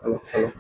Hello, hello.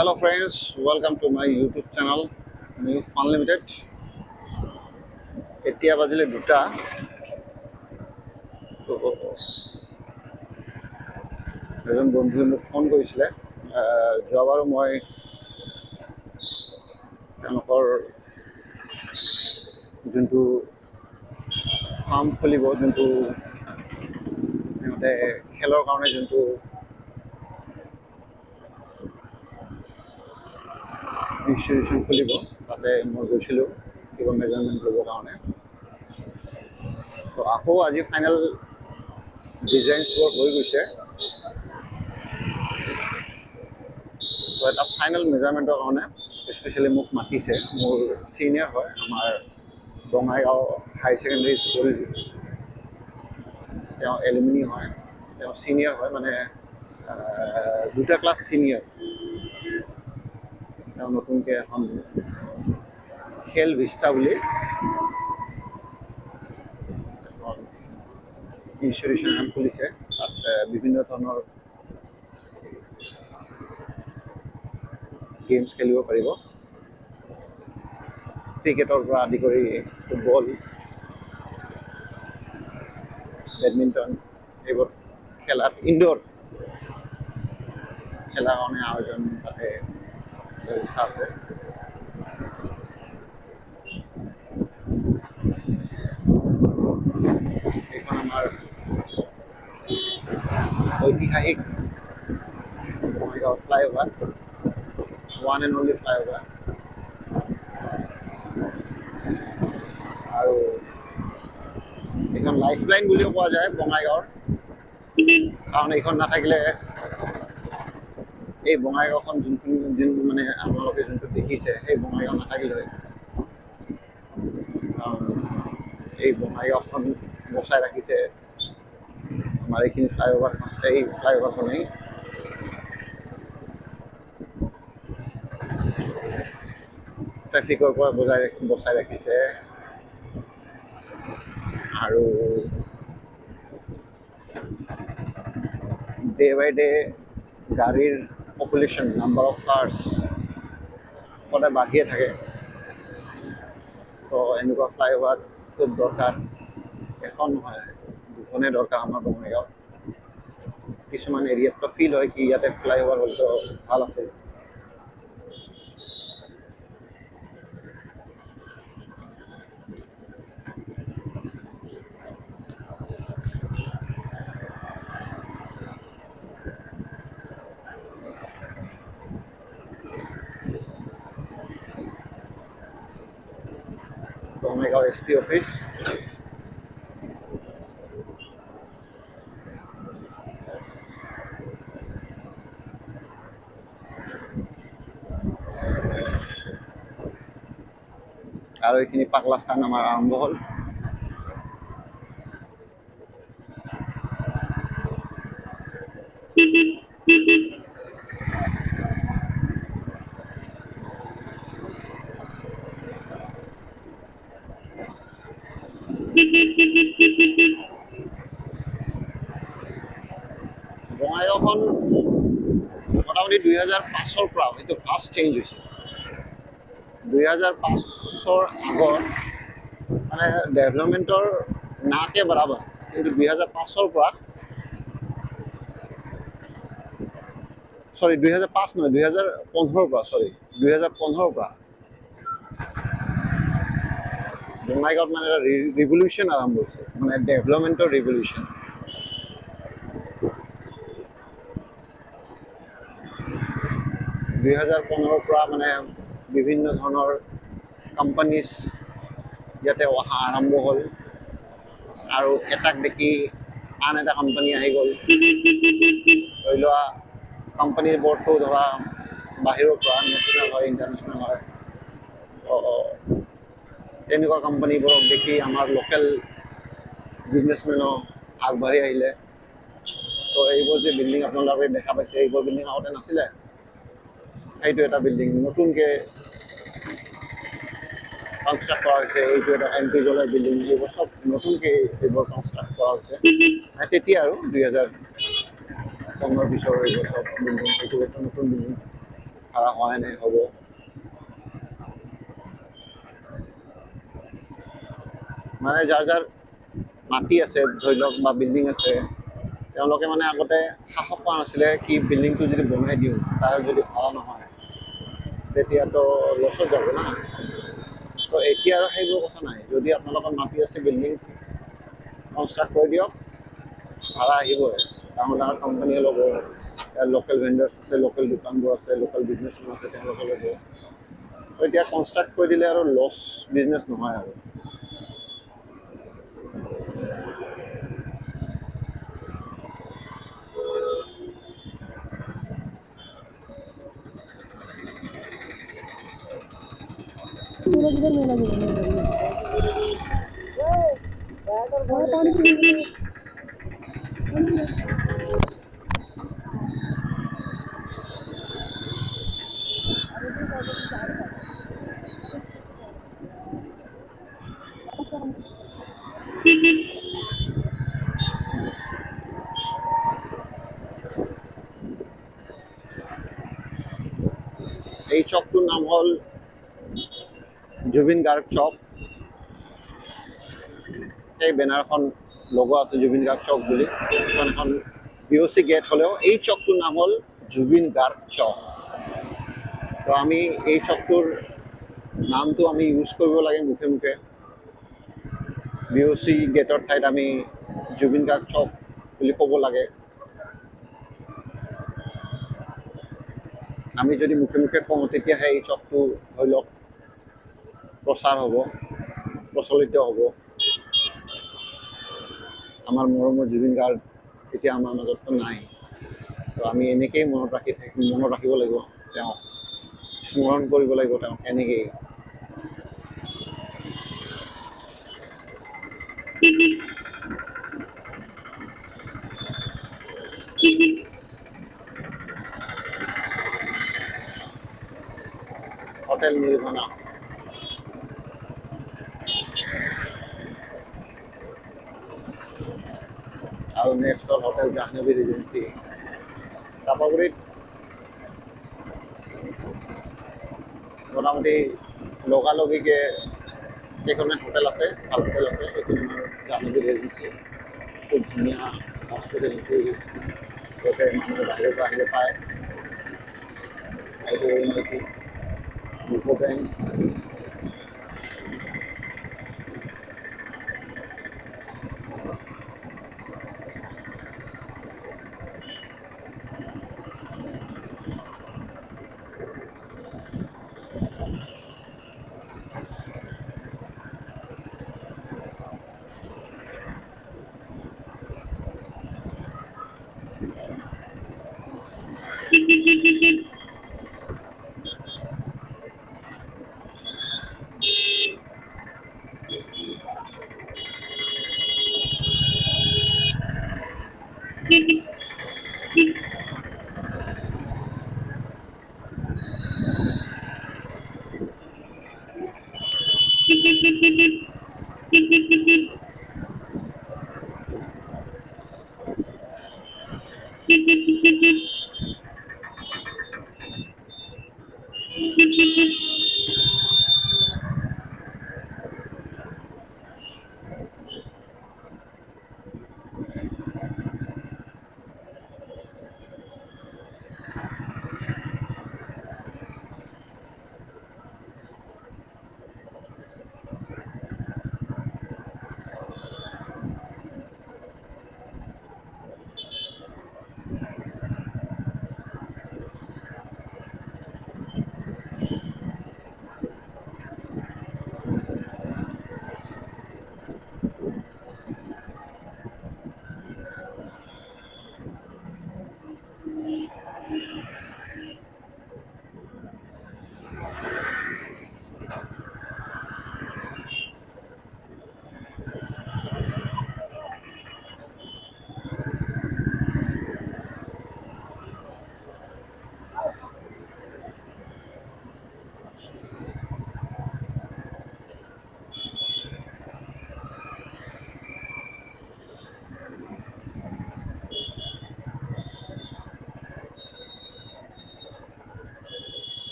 Hello friends, welcome to my YouTube channel, New Fun Limited. এতিয়া বাজিলে 2টা। এজন বন্ধুৱে মোক ফোন কৰিছিলে। যোৱাবাৰো মই তেওঁলোকৰ যোনটো ফাৰ্ম খুলিব, যোনটো সিহঁতে খেলৰ কাৰণে যোনটো ইনষ্টিটিউশ্যন খুলিব, তাতে মই গৈছিলোঁ কিবা মেজাৰমেণ্ট ল'বৰ কাৰণে। তো আকৌ আজি ফাইনেল ডিজাইনছবোৰ হৈ গৈছে। তো এটা ফাইনেল মেজাৰমেণ্টৰ কাৰণে স্পেচিয়েলি মোক মাতিছে। মোৰ ছিনিয়ৰ হয়, আমাৰ বঙাইগাঁও হাই ছেকেণ্ডেৰী স্কুল তেওঁ এলুমিনি হয়, তেওঁ ছিনিয়ৰ হয়, মানে 2টা ক্লাছ ছিনিয়ৰ। তেওঁ নতুনকৈ এখন খেল ভিষ্টা বুলি এখন ইনষ্টিটিউশ্যন এখন খুলিছে। তাত বিভিন্ন ধৰণৰ গেমছ খেলিব পাৰিব, ক্ৰিকেটৰ পৰা আদি কৰি ফুটবল, বেডমিণ্টন, এইবোৰ খেলাত ইনডোৰ খেলাৰ কাৰণে আয়োজন তাতে ব্যৱস্থা আছে। এইখন আমাৰ ঐতিহাসিক Bongaigaon flyover, one and only flyover. আৰু এইখন লাইফ লাইন বুলিও কোৱা যায় বঙাইগাঁৱৰ, কাৰণ এইখন নাথাকিলে এই বঙাইগাঁওখন যোনটো মানে আপোনালোকে যোনটো দেখিছে, সেই বঙাইগাঁও নাথাকিলে কাৰণ এই বঙাইগাঁওখন বচাই ৰাখিছে আমাৰ এইখিনি ফ্লাইঅভাৰখন, এই ফ্লাইঅভাৰখনেই। ট্ৰেফিকৰ পৰা বচাই ৰাখিছে আৰু ডে বাই ডে গাড়ীৰ পপুলেশ্যন, নাম্বাৰ অফ কাৰ্ছ সদায় বাঢ়িয়ে থাকে। তো এনেকুৱা ফ্লাইঅভাৰ খুব দৰকাৰ, এখন নহয় 2খনেই দৰকাৰ আমাৰ বঙাইগাঁৱত। কিছুমান এৰিয়াততো ফিল হয় কি ইয়াতে ফ্লাইঅভাৰ হ'লেতো ভাল আছিল। বঙাইগাঁও SP অফিচ, আৰু এইখিনি পাগলা স্থান আমাৰ আৰম্ভ হ'ল। বঙাইগাঁওখন মোটামুটি 2005-ৰ পৰা এইটো ফাৰ্ষ্ট চেঞ্জ হৈছে। 2005-ৰ আগত মানে ডেভেলপমেণ্টৰ নাকে বৰাবৰ, কিন্তু 2005-ৰ পৰা, চৰি 2005 নহয়, 2015-ৰ পৰা, 2015-ৰ পৰা বঙাইগাঁৱত মানে এটা ৰিভলিউশ্যন আৰম্ভ হৈছে, মানে ডেভেলপমেণ্টৰ ৰিভলিউশ্যন। 2015-ৰ পৰা মানে বিভিন্ন ধৰণৰ কোম্পানীজ ইয়াতে অহা আৰম্ভ হ'ল, আৰু এটাক দেখি আন এটা কোম্পানী আহি গ'ল। ধৰি লোৱা কোম্পানীৰ বোৰ্ডটো ধৰা বাহিৰৰ পৰা, নেশ্যনেল হয়, ইণ্টাৰনেশ্যনেল হয়, তেনেকুৱা কোম্পানীবোৰক দেখি আমাৰ লোকেল বিজনেছমেনো আগবাঢ়ি আহিলে। তো এইবোৰ যে বিল্ডিং আপোনালোকে দেখা পাইছে, এইবোৰ বিল্ডিং আগতে নাছিলে। সেইটো এটা বিল্ডিং নতুনকৈ কনষ্ট্ৰাক্ট কৰা হৈছে, এইটো এটা এম পি জলৰ বিল্ডিং, এইবোৰ চব নতুনকৈ এইবোৰ কনষ্ট্ৰাক্ট কৰা হৈছে। তেতিয়া আৰু 2015 পিছৰ এইবোৰ চব বিল্ডিং, এইটো এটা নতুন বিল্ডিং ভাড়া হোৱাই নাই, হ'ব। মানে যাৰ যাৰ মাটি আছে ধৰি লওক বা বিল্ডিং আছে, তেওঁলোকে মানে আগতে সাহস পোৱা নাছিলে কি বিল্ডিংটো যদি বনাই দিওঁ, তাৰ যদি ভাড়া নহয় তেতিয়াতো লছত যাব না। তো এতিয়া আৰু সেইবোৰ কথা নাই, যদি আপোনালোকৰ মাটি আছে, বিল্ডিং কনষ্ট্ৰাক্ট কৰি দিয়ক, ভাড়া আহিবই। ডাঙৰ ডাঙৰ কোম্পানীয়ে ল'ব, লোকেল ভেণ্ডাৰ্ছ আছে, লোকেল দোকানবোৰ আছে, লোকেল বিজনেছমেন আছে, তেওঁলোকে ল'ব। তো এতিয়া কনষ্ট্ৰাক্ট কৰি দিলে আৰু লছ বিজনেছ নহয় আৰু। এই চকটোৰ নাম হ'ল জুবিন গাৰ্গ চক। সেই বেনাৰখন লগোৱা আছে জুবিন গাৰ্গ চক বুলি। এখন এখন BOC গেট হ'লেও এই চকটোৰ নাম হ'ল জুবিন গাৰ্গ চক। তো আমি এই চকটোৰ নামটো আমি ইউজ কৰিব লাগে মুখে মুখে। BOC গেটৰ ঠাইত আমি জুবিন গাৰ্গ চক বুলি ক'ব লাগে। আমি যদি মুখে মুখে কওঁ, তেতিয়াহে এই চকটো ধৰি লওক প্ৰচাৰ হ'ব, প্ৰচলিত হ'ব। আমাৰ মৰমৰ জুবিন গাৰ্গ এতিয়া আমাৰ মাজততো নাই। তো আমি এনেকেই মনত ৰাখিব লাগিব তেওঁক, স্মৰণ কৰিব লাগিব তেওঁক এনেকেই। হোটেল নিৰ্মাণা, আৰু নেক্সট হ'ল হোটেল জাহ্নবী ৰিজেঞ্চি। চাপাগুৰিত মোটামুটি লগালগিকে কেইখনমান হোটেল আছে, ভাল হোটেল আছে। এইখন আমাৰ জাহ্নবী ৰিজেঞ্চি, খুব ধুনীয়া হস্পিটেলিটি, যাতে মানুহে বাহিৰৰ পৰা আহিলে পায়। এইটো ইউকো বেংক,